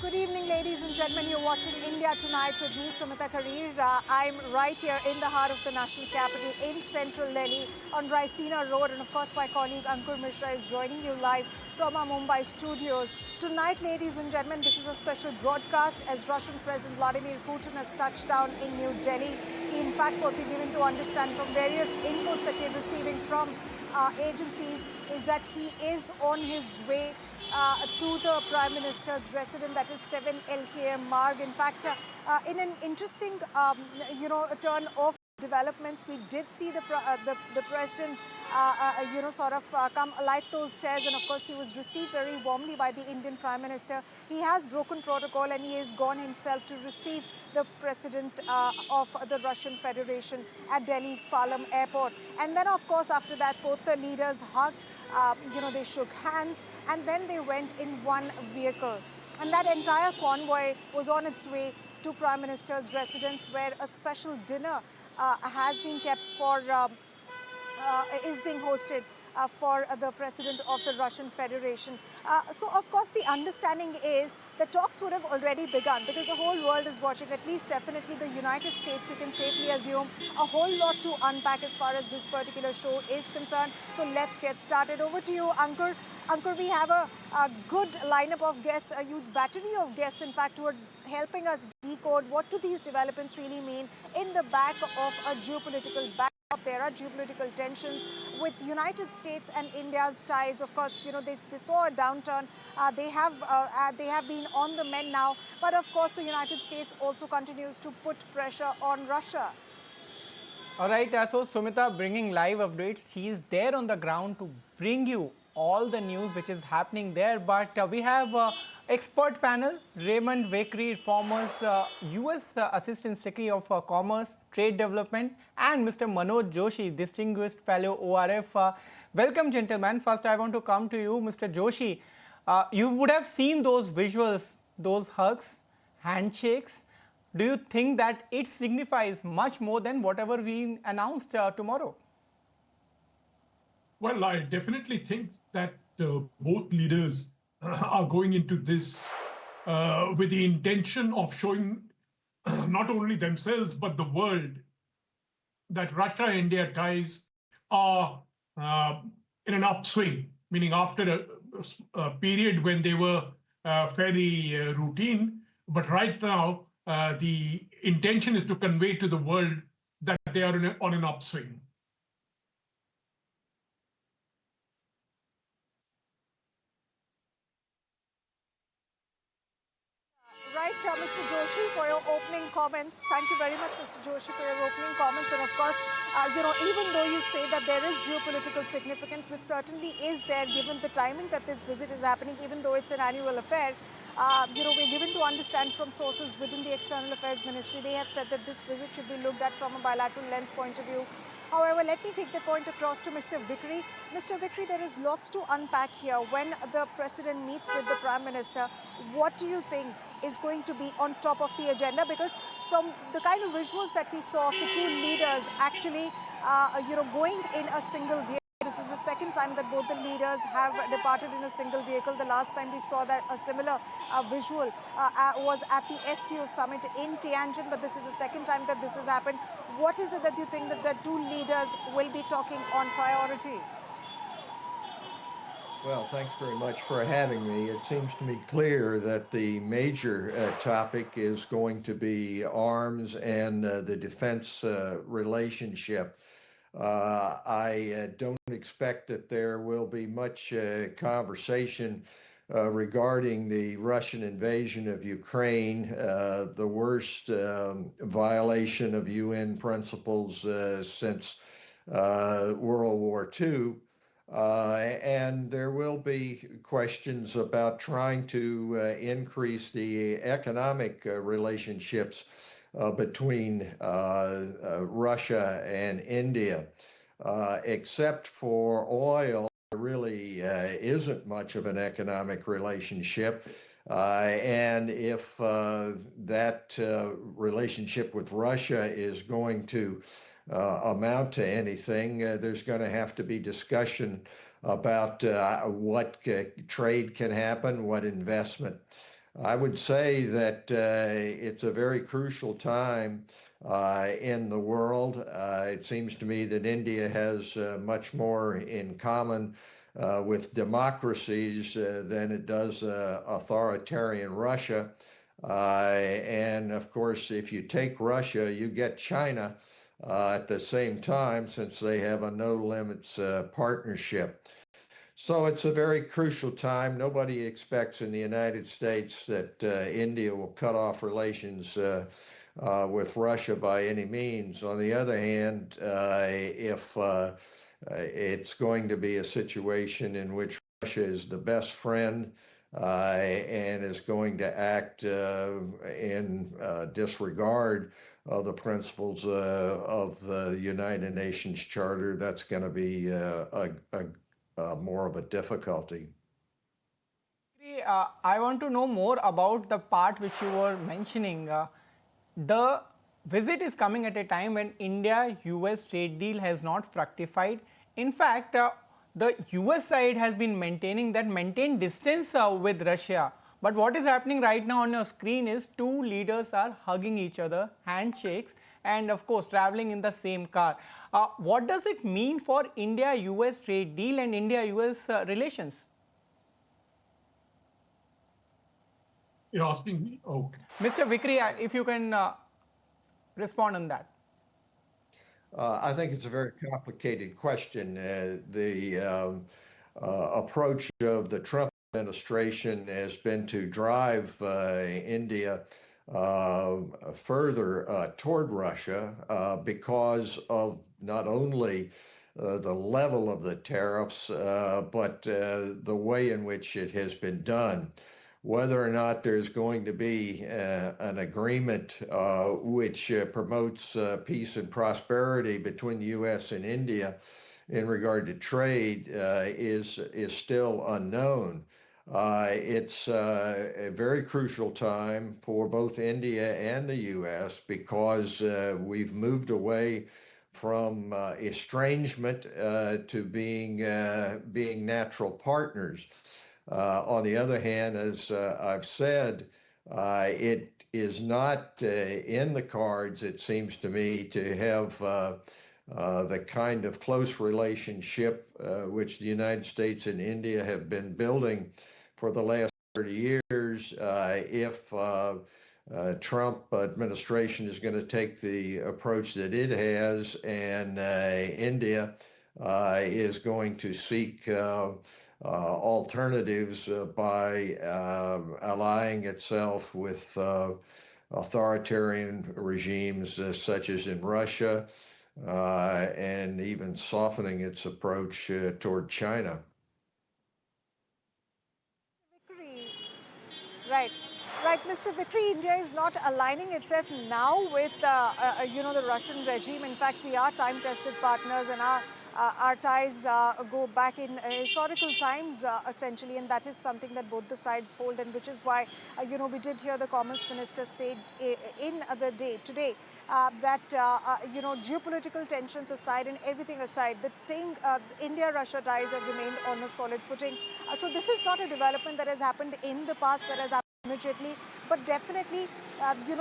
Good evening, ladies and gentlemen. You're watching India Tonight with me, Sumita Karir. I'm right here in the heart of the national capital in central Delhi on Raisina Road. And of course, my colleague Ankur Mishra is joining you live from our Mumbai studios. Tonight, ladies and gentlemen, this is a special broadcast as Russian President Vladimir Putin has touched down in New Delhi. In fact, what we're given to understand from various inputs that we're receiving from agencies is that he is on his way to the Prime Minister's residence, that is 7 LKM Marg. In fact, in an interesting, turn of developments, we did see the president, come alight those stairs, and of course he was received very warmly by the Indian Prime Minister. He has broken protocol and he has gone himself to receive the president of the Russian Federation at Delhi's Palam Airport. And then, of course, after that, both the leaders hugged, they shook hands, and then they went in one vehicle. And that entire convoy was on its way to Prime Minister's residence, where a special dinner has been kept for, is being hosted for the president of the Russian Federation. So, of course, the understanding is the talks would have already begun because the whole world is watching, at least definitely the United States, we can safely assume, a whole lot to unpack as far as this particular show is concerned. So let's get started. Over to you, Ankur. Ankur, we have a good lineup of guests, a huge battery of guests, in fact, who are helping us decode what do these developments really mean in the back of a geopolitical backdrop. There are geopolitical tensions with the United States and India's ties. Of course, they saw a downturn. They have been on the mend now. But of course, the United States also continues to put pressure on Russia. All right, so Sumita bringing live updates. She is there on the ground to bring you all the news which is happening there. But we have expert panel, Raymond Vickery, former US Assistant Secretary of Commerce, Trade Development, and Mr. Manoj Joshi, Distinguished Fellow ORF. Welcome, gentlemen. First, I want to come to you, Mr. Joshi. You would have seen those visuals, those hugs, handshakes. Do you think that it signifies much more than whatever we announced tomorrow? Well, I definitely think that both leaders are going into this with the intention of showing not only themselves but the world that Russia-India ties are in an upswing, meaning after a period when they were fairly routine. But right now, the intention is to convey to the world that they are on an upswing. Right, Mr. Joshi, for your opening comments. Thank you very much, Mr. Joshi, for your opening comments. And of course, even though you say that there is geopolitical significance, which certainly is there given the timing that this visit is happening, even though it's an annual affair, we're given to understand from sources within the External Affairs Ministry, they have said that this visit should be looked at from a bilateral lens point of view. However, let me take the point across to Mr. Vickery. Mr. Vickery, there is lots to unpack here. When the President meets with the Prime Minister, what do you think is going to be on top of the agenda? Because from the kind of visuals that we saw of the two leaders actually, going in a single vehicle, this is the second time that both the leaders have departed in a single vehicle. The last time we saw that a similar visual was at the SCO summit in Tianjin, but this is the second time that this has happened. What is it that you think that the two leaders will be talking on priority? Well, thanks very much for having me. It seems to me clear that the major topic is going to be arms and the defense relationship. I don't expect that there will be much conversation regarding the Russian invasion of Ukraine, the worst violation of UN principles since World War II. And there will be questions about trying to increase the economic relationships between Russia and India. Except for oil, there really isn't much of an economic relationship. And if that relationship with Russia is going to amount to anything, there's going to have to be discussion about what trade can happen, what investment I would say that it's a very crucial time in the world. It seems to me that India has much more in common with democracies than it does authoritarian Russia. And of course, if you take Russia, you get China at the same time, since they have a no limits partnership. So it's a very crucial time. Nobody expects in the United States that India will cut off relations with Russia by any means. On the other hand, if it's going to be a situation in which Russia is the best friend and is going to act in disregard of the principles of the United Nations Charter, that's going to be more of a difficulty. I want to know more about the part which you were mentioning. The visit is coming at a time when India-US trade deal has not fructified. In fact, the US side has been maintained distance with Russia. But what is happening right now on your screen is two leaders are hugging each other, handshakes, and of course traveling in the same car. What does it mean for India-US trade deal and India-US relations? You're asking me? Okay. Mr. Vickery, if you can respond on that. I think it's a very complicated question. The approach of the Trump administration has been to drive India further toward Russia because of not only the level of the tariffs, but the way in which it has been done. Whether or not there's going to be an agreement which promotes peace and prosperity between the U.S. and India in regard to trade is still unknown. It's a very crucial time for both India and the U.S. because we've moved away from estrangement to being natural partners. On the other hand, as I've said, it is not in the cards, it seems to me, to have the kind of close relationship which the United States and India have been building for the last 30 years if Trump administration is going to take the approach that it has, and India is going to seek alternatives by allying itself with authoritarian regimes such as in Russia, and even softening its approach toward China. Vickery. Right. Right, Mr. Vickery, India is not aligning itself now with, the Russian regime. In fact, we are time-tested partners, and our ties go back in historical times, essentially, and that is something that both the sides hold, and which is why, we did hear the Commerce Minister say today that, geopolitical tensions aside and everything aside, India-Russia ties have remained on a solid footing. So this is not a development that has happened in the past, that has happened immediately, but definitely,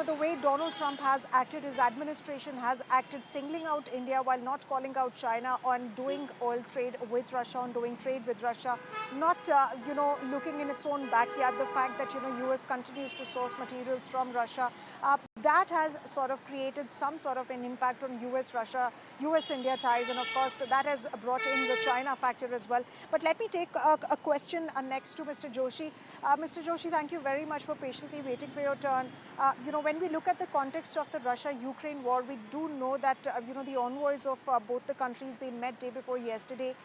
the way Donald Trump has acted, his administration has acted, singling out India while not calling out China on doing oil trade with Russia, on doing trade with Russia, not, looking in its own backyard, the fact that, US continues to source materials from Russia, that has sort of created some sort of an impact on US-Russia, US-India ties, and of course, that has brought in the China factor as well. But let me take a question next to Mr. Joshi. Mr. Joshi, thank you very much for patiently waiting for your turn. When we look at the context of the Russia-Ukraine war, we do know that, the envoys of both the countries, they met day before yesterday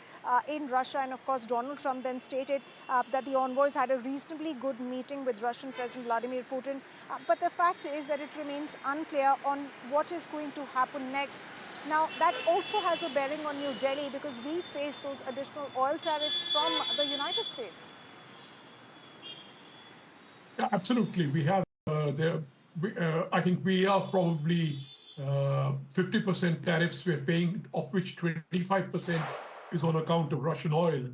in Russia. And of course, Donald Trump then stated that the envoys had a reasonably good meeting with Russian President Vladimir Putin. But the fact is that it remains unclear on what is going to happen next. Now, that also has a bearing on New Delhi because we face those additional oil tariffs from the United States. Yeah, absolutely. We have I think we are probably 50% tariffs we're paying, of which 25% is on account of Russian oil.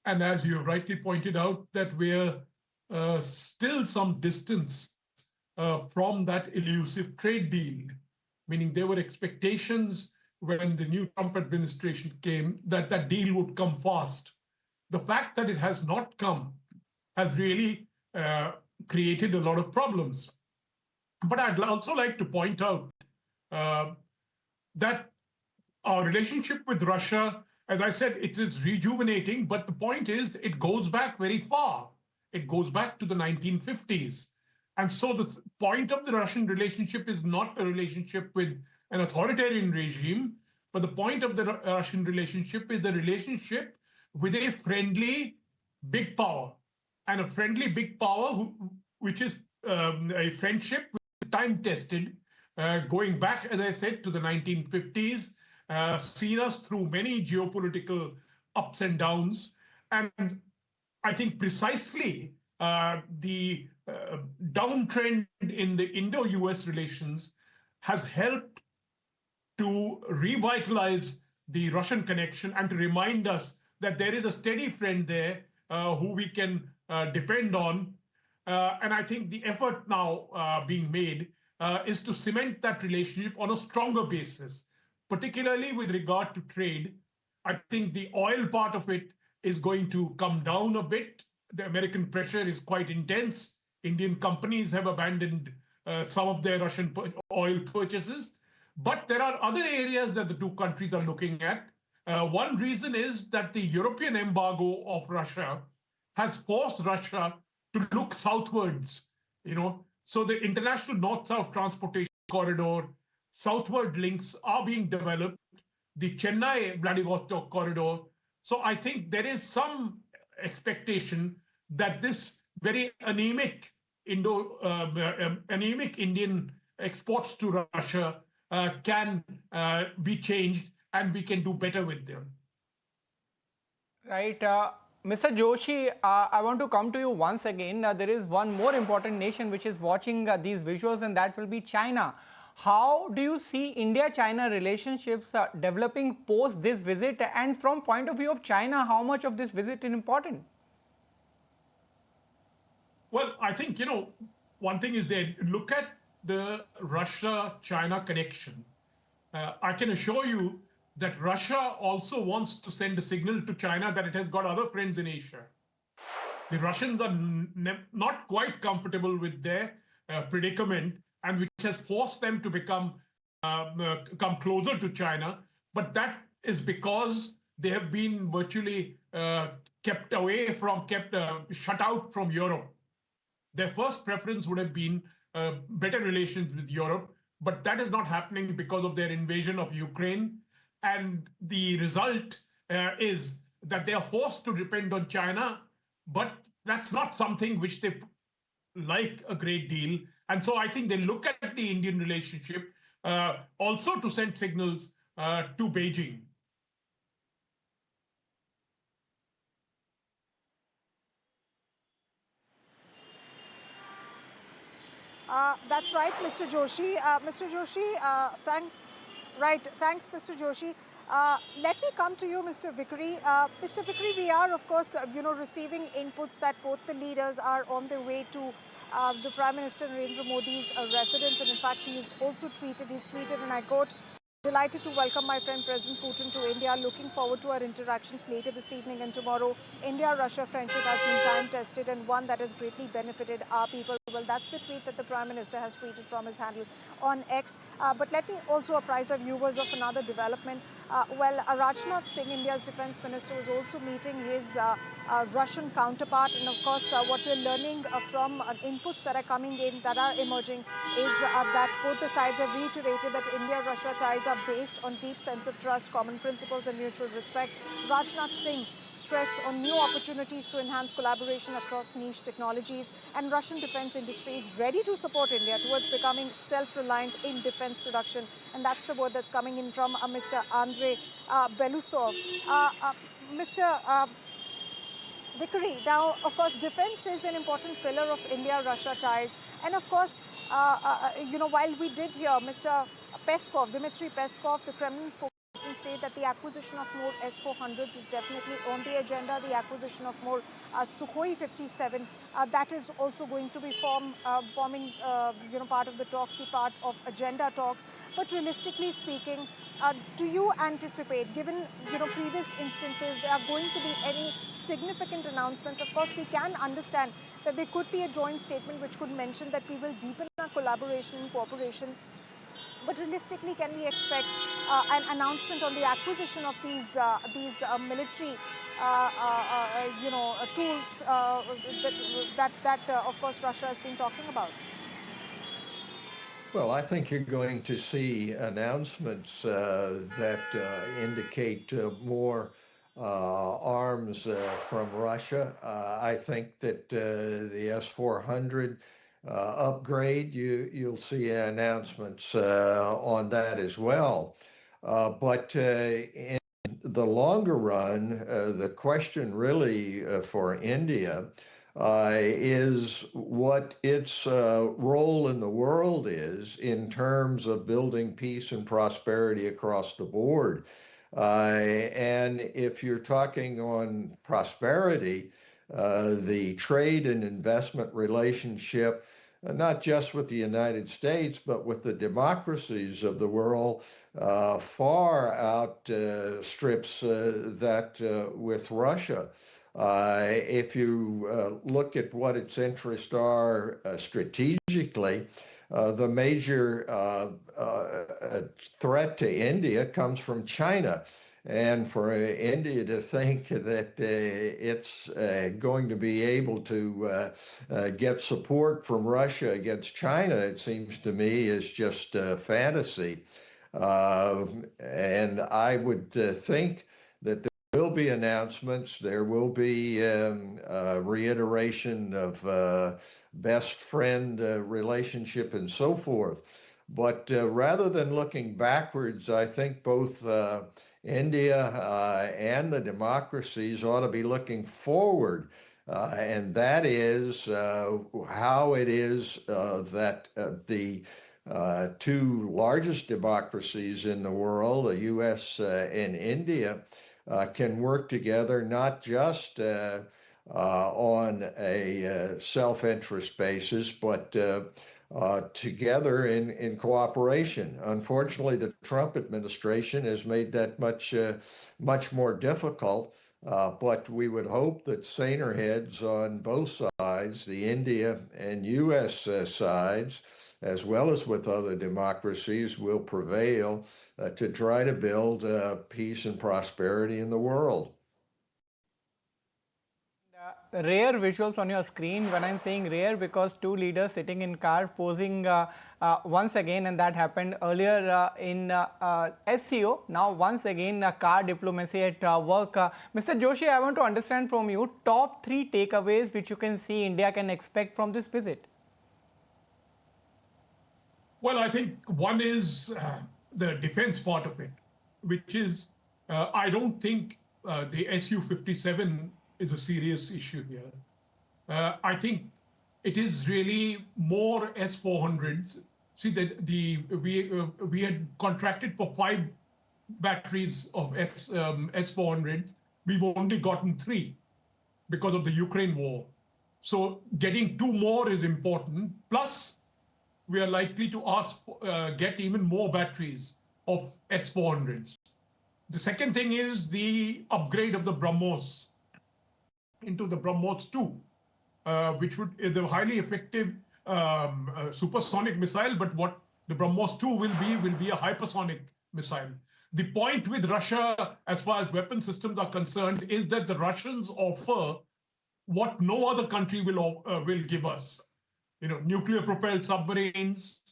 And as you rightly pointed out, that we're still some distance from that elusive trade deal, meaning there were expectations when the new Trump administration came that that deal would come fast. The fact that it has not come has really created a lot of problems. But I'd also like to point out that our relationship with Russia, as I said, it is rejuvenating, but the point is it goes back very far. It goes back to the 1950s. And so the point of the Russian relationship is not a relationship with an authoritarian regime, but the point of the Russian relationship is a relationship with a friendly big power. And a friendly big power which is a friendship time tested, going back, as I said, to the 1950s, seen us through many geopolitical ups and downs. And I think precisely the downtrend in the Indo-US relations has helped to revitalize the Russian connection and to remind us that there is a steady friend there who we can depend on. And I think the effort now being made is to cement that relationship on a stronger basis, particularly with regard to trade. I think the oil part of it is going to come down a bit. The American pressure is quite intense. Indian companies have abandoned some of their Russian oil purchases. But there are other areas that the two countries are looking at. One reason is that the European embargo of Russia has forced Russia to look southwards, So the international north-south transportation corridor, southward links are being developed, the Chennai-Vladivostok corridor. So I think there is some expectation that this very anemic Indian exports to Russia can be changed and we can do better with them. Right. Mr. Joshi, I want to come to you once again. There is one more important nation which is watching these visuals, and that will be China. How do you see India-China relationships developing post this visit? And from point of view of China, how much of this visit is important? Well, I think, one thing is that look at the Russia-China connection. I can assure you that Russia also wants to send a signal to China that it has got other friends in Asia. The Russians are not quite comfortable with their predicament, and which has forced them to come closer to China. But that is because they have been virtually shut out from Europe. Their first preference would have been better relations with Europe, but that is not happening because of their invasion of Ukraine. And the result is that they are forced to depend on China, but that's not something which they like a great deal. And so I think they look at the Indian relationship also to send signals to Beijing. That's right, Mr. Joshi. Mr. Joshi, thanks, Mr. Joshi. Let me come to you, Mr. Vickery. Mr. Vickery, we are, of course, receiving inputs that both the leaders are on their way to the Prime Minister Narendra Modi's residence. And in fact, he's tweeted, and I quote, "Delighted to welcome my friend President Putin to India. Looking forward to our interactions later this evening and tomorrow. India-Russia friendship has been time-tested and one that has greatly benefited our people." Well, that's the tweet that the Prime Minister has tweeted from his handle on X. But let me also apprise our viewers of another development. Rajnath Singh, India's defense minister, was also meeting his Russian counterpart. And of course, what we're learning from inputs that are coming in, that are emerging, is that both the sides have reiterated that India-Russia ties are based on deep sense of trust, common principles and mutual respect. Rajnath Singh stressed on new opportunities to enhance collaboration across niche technologies, and Russian defense industry is ready to support India towards becoming self-reliant in defense production. And that's the word that's coming in from Mr. Andrei Belousov. Mr. Vickery, now, of course, defense is an important pillar of India-Russia ties. And of course, while we did hear Mr. Peskov, Dmitry Peskov, the Kremlin spokesman, instance, say that the acquisition of more S-400s is definitely on the agenda. The acquisition of more Sukhoi 57, that is also going to be forming, part of the talks, the part of agenda talks. But realistically speaking, do you anticipate, given previous instances, there are going to be any significant announcements? Of course, we can understand that there could be a joint statement which could mention that we will deepen our collaboration and cooperation. But realistically, can we expect an announcement on the acquisition of these military, tools that of course Russia has been talking about? Well, I think you're going to see announcements that indicate more arms from Russia. I think that the S-400 upgrade, you'll see announcements on that as well. But in the longer run, the question really for India is what its role in the world is in terms of building peace and prosperity across the board. And if you're talking on prosperity, the trade and investment relationship, not just with the United States, but with the democracies of the world, far outstrips that with Russia. If you look at what its interests are strategically, the major threat to India comes from China. And for India to think that it's going to be able to get support from Russia against China, it seems to me, is just fantasy. And I would think that there will be announcements, there will be reiteration of best friend relationship and so forth. But rather than looking backwards, I think both India and the democracies ought to be looking forward. And that is how it is that the two largest democracies in the world, the US and India, can work together, not just on a self-interest basis, but together in cooperation. Unfortunately, the Trump administration has made that much more difficult, but we would hope that saner heads on both sides, the India and US sides, as well as with other democracies, will prevail to try to build peace and prosperity in the world. Rare visuals on your screen. When I'm saying rare, because two leaders sitting in car posing once again, and that happened earlier in SCO. Now once again car diplomacy at work. Mr. Joshi, I want to understand from you top 3 takeaways which you can see India can expect from this visit. Well, I think one is the defense part of it, which is I don't think the Su-57 is a serious issue here. I think it is really more S-400s. See, that we had contracted for 5 batteries of S-400s. We've only gotten 3 because of the Ukraine war. So getting 2 more is important. Plus, we are likely to get even more batteries of S-400s. The second thing is the upgrade of the BrahMos into the BrahMos 2, which is a highly effective supersonic missile, but what the BrahMos 2 will be a hypersonic missile. The point with Russia, as far as weapon systems are concerned, is that the Russians offer what no other country will give us. Nuclear-propelled submarines,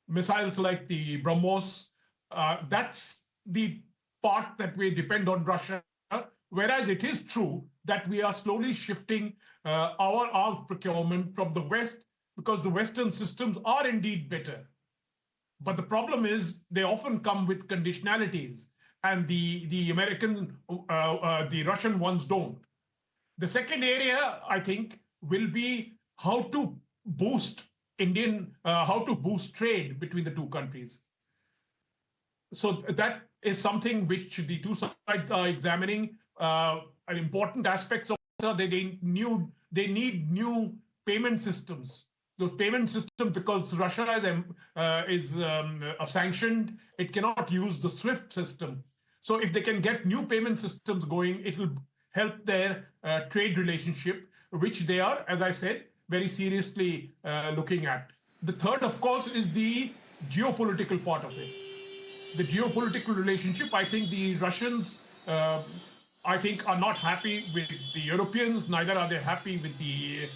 missiles like the BrahMos. That's the part that we depend on Russia. Whereas it is true that we are slowly shifting our arms procurement from the West, because the Western systems are indeed better. But the problem is they often come with conditionalities, and the American, the Russian ones don't. The second area, I think, will be how to boost trade between the two countries. So that is something which the two sides are examining. An important aspects of it, they need new payment systems. Those payment systems, because Russia is sanctioned, it cannot use the SWIFT system. So if they can get new payment systems going, it will help their trade relationship, which they are, as I said, very seriously looking at. The third, of course, is the geopolitical part of it. The geopolitical relationship. I think the Russians, I think, are not happy with the Europeans. Neither are they happy with the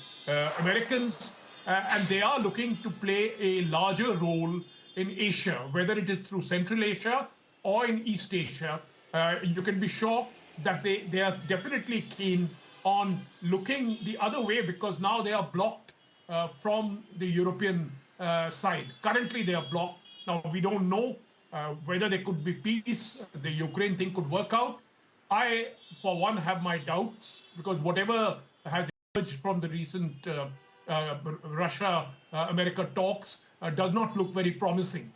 Americans, and they are looking to play a larger role in Asia, whether it is through Central Asia or in East Asia. You can be sure that they are definitely keen on looking the other way, because now they are blocked from the European side. Currently, they are blocked. Now, we don't know whether there could be peace, the Ukraine thing could work out. I, for one, have my doubts, because whatever has emerged from the recent Russia-America talks does not look very promising.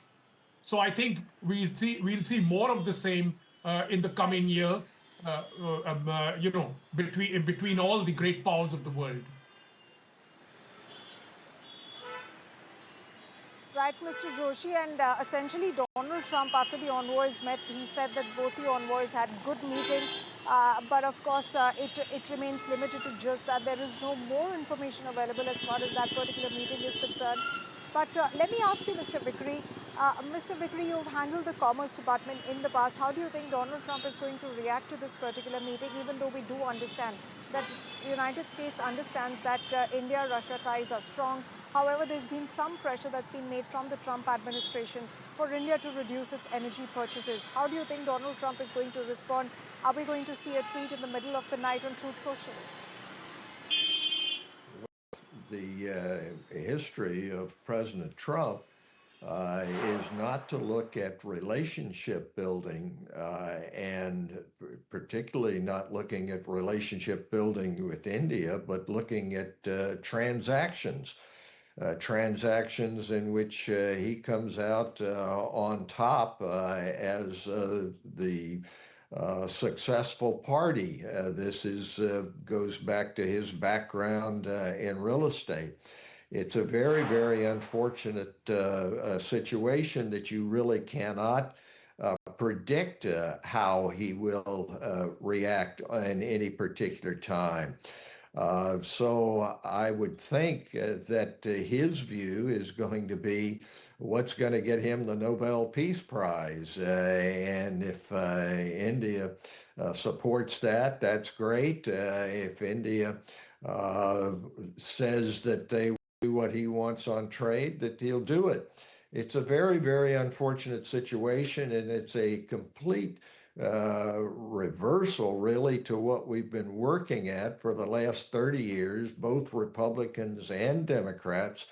So I think we'll see more of the same in the coming year, between all the great powers of the world. Right, Mr. Joshi, and essentially Donald Trump, after the envoys met, he said that both the envoys had good meeting, but of course it remains limited to just that. There is no more information available as far as that particular meeting is concerned. But let me ask you, Mr. Vickery. Mr. Vickery, you've handled the Commerce Department in the past. How do you think Donald Trump is going to react to this particular meeting, even though we do understand that the United States understands that India-Russia ties are strong? However, there's been some pressure that's been made from the Trump administration for India to reduce its energy purchases. How do you think Donald Trump is going to respond? Are we going to see a tweet in the middle of the night on Truth Social? The history of President Trump is not to look at relationship building, and particularly not looking at relationship building with India, but looking at transactions. Transactions in which he comes out on top as the successful party. This goes back to his background in real estate. It's a very, very unfortunate situation that you really cannot predict how he will react in any particular time. So I would think that his view is going to be what's going to get him the Nobel Peace Prize. And if India supports that, that's great. If India says that they will do what he wants on trade, that he'll do it. It's a very, very unfortunate situation, and it's a complete reversal really to what we've been working at for the last 30 years, both Republicans and Democrats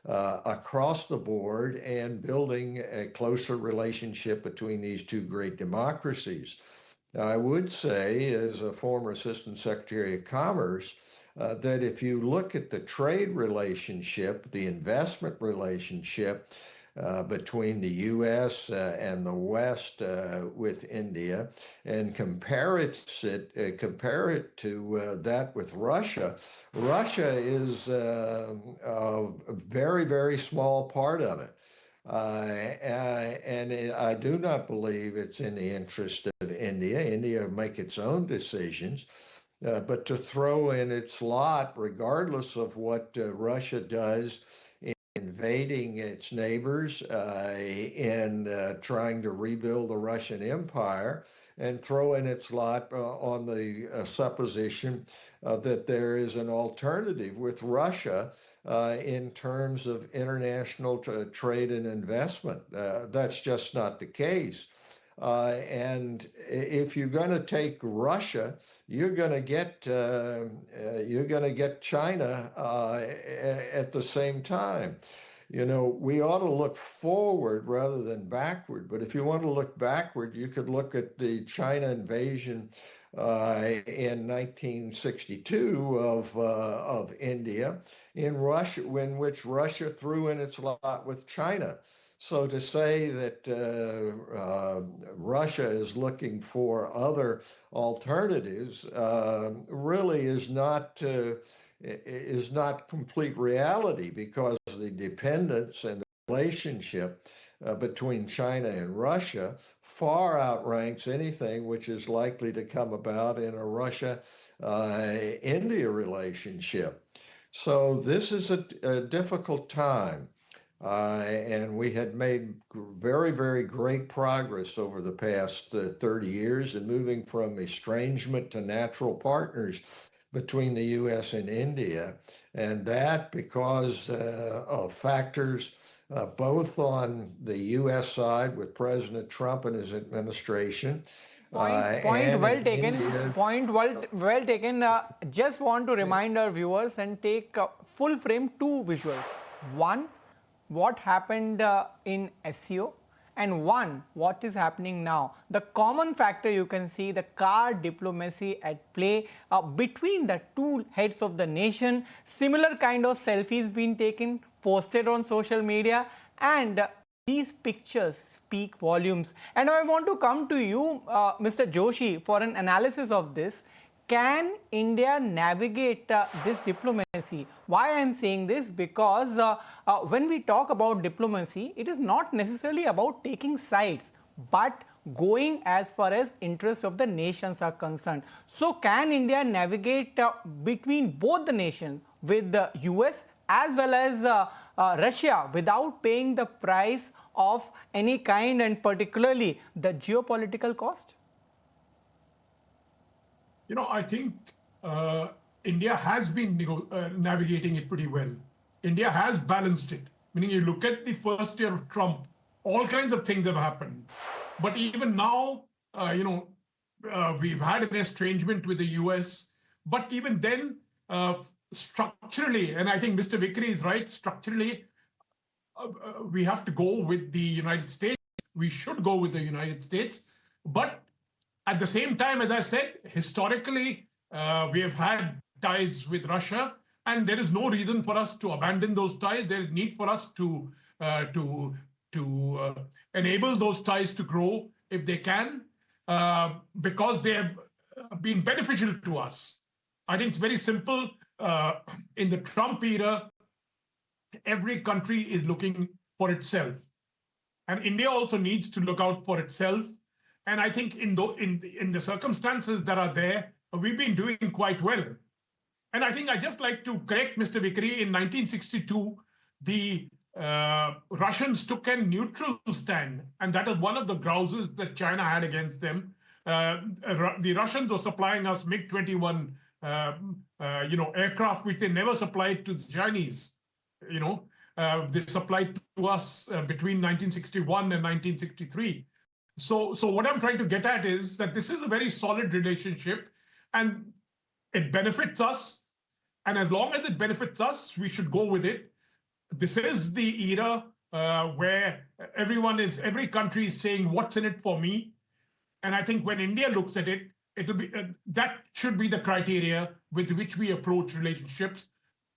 across the board, and building a closer relationship between these two great democracies. Now, I would say, as a former Assistant Secretary of Commerce, that if you look at the trade relationship, the investment relationship, between the US and the West with India, and compare it to that with Russia. Russia is a very, very small part of it. And I do not believe it's in the interest of India. India will make its own decisions. But to throw in its lot, regardless of what Russia does, invading its neighbors, in trying to rebuild the Russian Empire, and throw in its lot on the supposition that there is an alternative with Russia in terms of international trade and investment. That's just not the case. And if you're going to take Russia, you're going to get China at the same time. You know, we ought to look forward rather than backward. But if you want to look backward, you could look at the China invasion in 1962 of India, in which Russia threw in its lot with China. So to say that Russia is looking for other alternatives really is not complete reality, because the dependence and the relationship between China and Russia far outranks anything which is likely to come about in a Russia-India relationship. So this is a difficult time. And we had made very, very great progress over the past 30 years in moving from estrangement to natural partners between the US and India. And that because of factors both on the US side with President Trump and his administration. Point And well in taken. India. Well taken. Just want to remind our viewers and take full frame two visuals. One, what happened in SEO, and one, what is happening now. The common factor you can see, the card diplomacy at play between the two heads of the nation. Similar kind of selfies being taken, posted on social media, and these pictures speak volumes. And I want to come to you, Mr. Joshi, for an analysis of this. Can India navigate this diplomacy? Why I am saying this? Because when we talk about diplomacy, it is not necessarily about taking sides, but going as far as interests of the nations are concerned. So can India navigate between both the nations, with the US as well as Russia, without paying the price of any kind, and particularly the geopolitical cost? I think India has been navigating it pretty well. India has balanced it. Meaning, you look at the first year of Trump, all kinds of things have happened. But even now, we've had an estrangement with the US. But even then, structurally, and I think Mr. Vickery is right, structurally, we have to go with the United States. We should go with the United States. But at the same time, as I said, historically, we have had ties with Russia, and there is no reason for us to abandon those ties. There is need for us to enable those ties to grow if they can, because they have been beneficial to us. I think it's very simple. In the Trump era, every country is looking for itself, and India also needs to look out for itself. And I think in the circumstances that are there, we've been doing quite well. And I think I just like to correct Mr. Vickery. In 1962, the Russians took a neutral stand, and that is one of the grouses that China had against them. The Russians were supplying us MiG-21, aircraft which they never supplied to the Chinese. They supplied to us between 1961 and 1963. So what I'm trying to get at is that this is a very solid relationship, and it benefits us. And as long as it benefits us, we should go with it. This is the era where every country is saying, what's in it for me? And I think when India looks at it, it'll be that should be the criteria with which we approach relationships,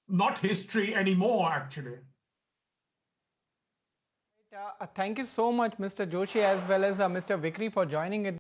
not history anymore, actually. Thank you so much, Mr. Joshi, as well as Mr. Vickery, for joining it.